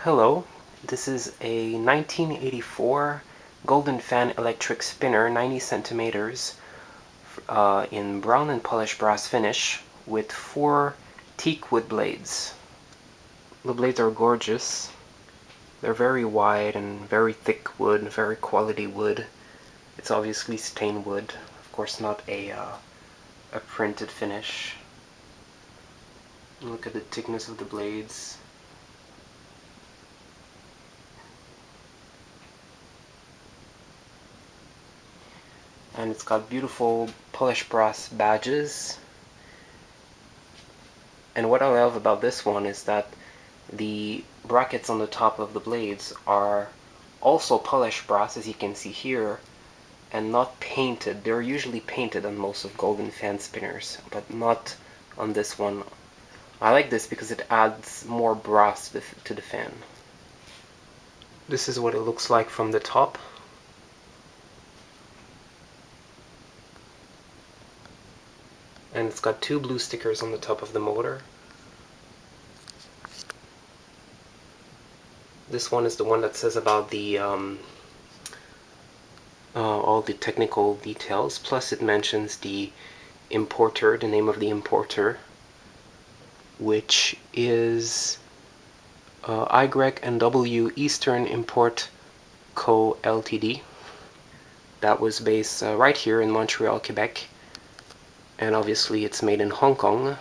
Hello, this is a 1984 Golden Fan electric spinner, 90 centimeters, in brown and polished brass finish with 4 teak wood blades. The blades are gorgeous. They're very wide and very thick wood, very quality wood. It's obviously stained wood, of course not a printed finish. Look at the thickness of the blades. And it's got beautiful polished brass badges. And what I love about this one is that the brackets on the top of the blades are also polished brass, as you can see here, and not painted. They're usually painted on most of Golden Fan spinners, but not on this one. I like this because it adds more brass to the fan. This is what it looks like from the top. And it's got 2 blue stickers on the top of the motor. This one is the one that says about the all the technical details, plus it mentions the importer, the name of the importer, which is Y&W Eastern Import Co. Ltd. That was based right here in Montreal, Quebec, and obviously it's made in Hong Kong.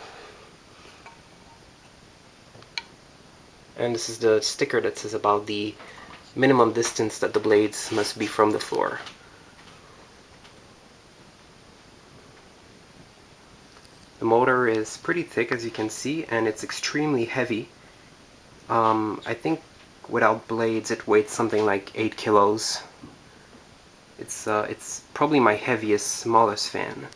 And this is the sticker that says about the minimum distance that the blades must be from the floor. The motor is pretty thick, as you can see, and it's extremely heavy. I think without blades it weighs something like 8 kilos. It's probably my heaviest, smallest fan.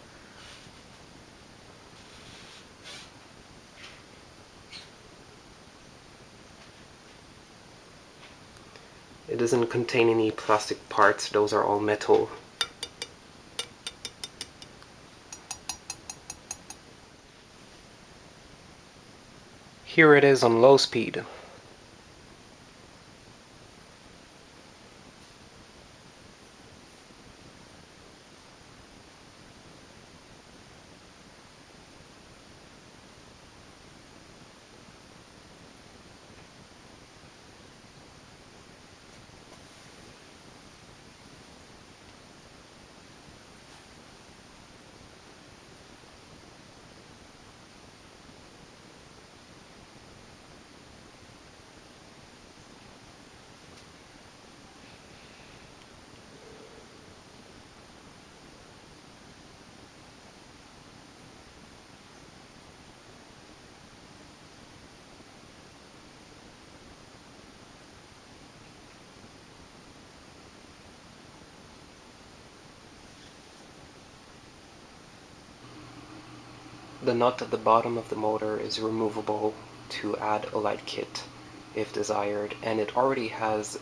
It doesn't contain any plastic parts, those are all metal. Here it is on low speed. The nut at the bottom of the motor is removable to add a light kit if desired, and it already has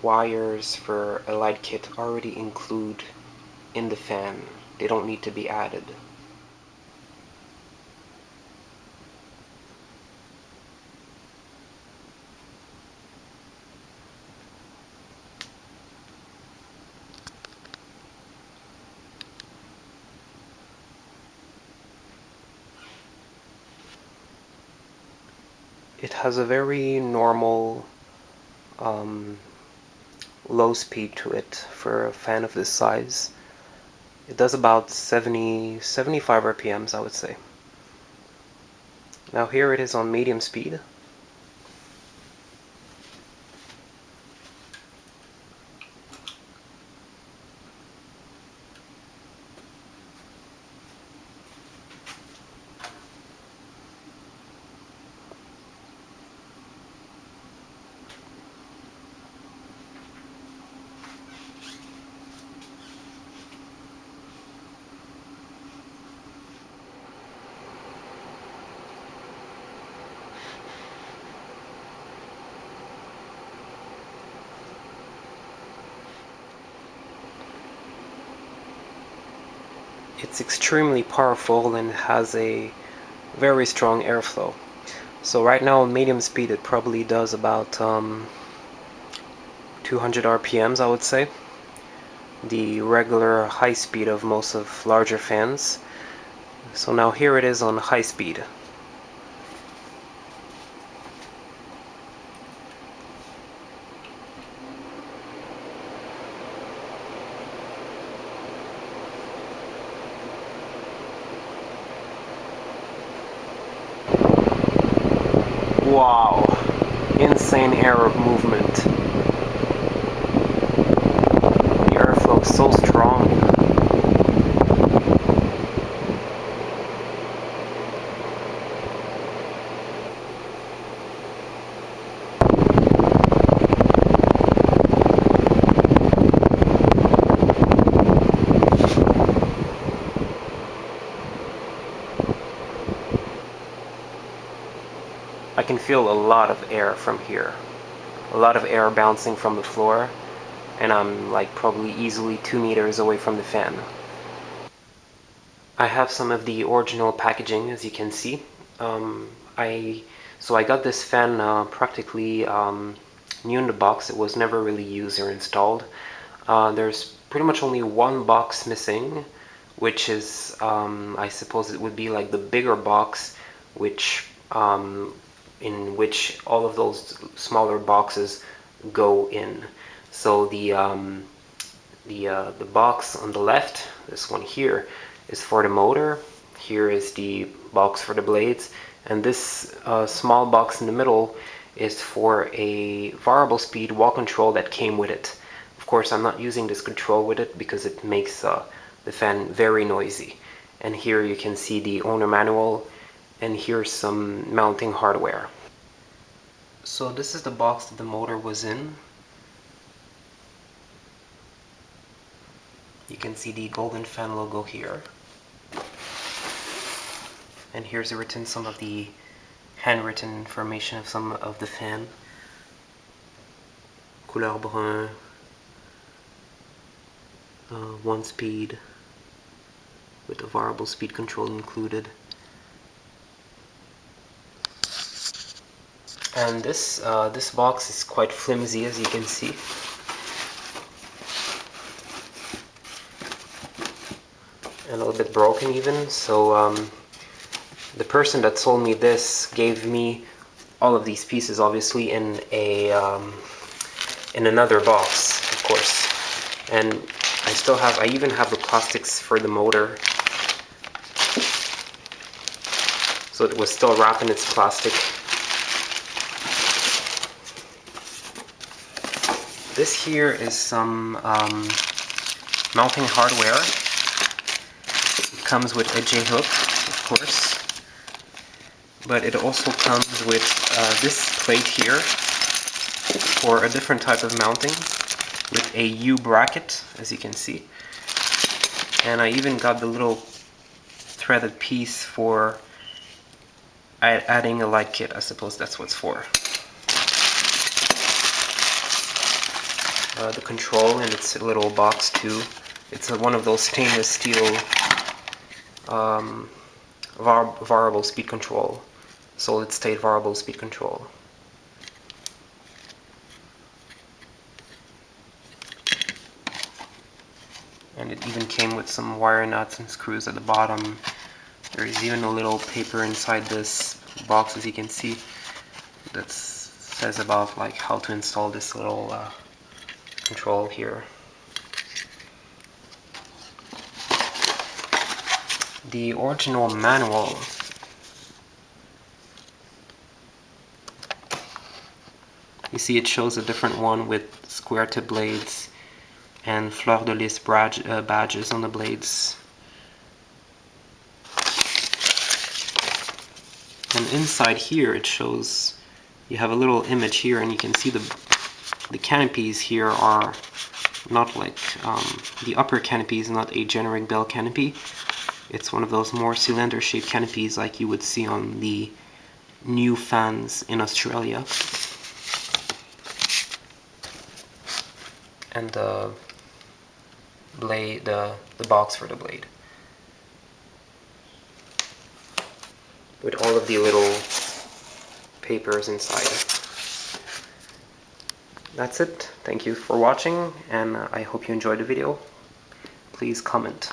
wires for a light kit already included in the fan. They don't need to be added. It has a very normal low speed to it for a fan of this size. It does about 75 RPMs, I would say. Now here it is on medium speed. It's extremely powerful and has a very strong airflow. So right now on medium speed it probably does about 200 RPMs, I would say. The regular high speed of most of larger fans. So now here it is on high speed. Wow, insane air of movement. The airflow is so strong. I can feel a lot of air from here. A lot of air bouncing from the floor, and I'm like probably easily 2 meters away from the fan. I have some of the original packaging, as you can see. So I got this fan practically new in the box. It was never really used or installed. There's pretty much only one box missing, which is I suppose it would be like the bigger box, which in which all of those smaller boxes go in. So the box on the left, this one here, is for the motor. Here is the box for the blades, and this small box in the middle is for a variable speed wall control that came with it. Of course, I'm not using this control with it because it makes the fan very noisy. And here you can see the owner manual, and here's some mounting hardware. So this is the box that the motor was in. You can see the Golden Fan logo here. And here's written some of the handwritten information of some of the fan. Couleur brun, 1 speed with a variable speed control included. And this box is quite flimsy, as you can see. And a little bit broken even, so the person that sold me this gave me all of these pieces, obviously, in another box, of course. And I even have the plastics for the motor. So it was still wrapped in its plastic. This here is some mounting hardware. It comes with a J-hook, of course. But it also comes with this plate here for a different type of mounting with a U bracket, as you can see. And I even got the little threaded piece for adding a light kit. I suppose that's what it's for. The control in its little box too. It's one of those stainless steel variable speed control, solid state variable speed control. And it even came with some wire nuts and screws at the bottom. There is even a little paper inside this box, as you can see, that says about like how to install this little control here. The original manual you see it shows a different one with square tip blades and fleur de lis badges on the blades. And inside here it shows, you have a little image here, and you can see the canopies here are not like, the upper canopy is not a generic bell canopy. It's one of those more cylinder shaped canopies like you would see on the new fans in Australia. And the blade, the box for the blade, with all of the little papers inside. That's it. Thank you for watching, and I hope you enjoyed the video. Please comment.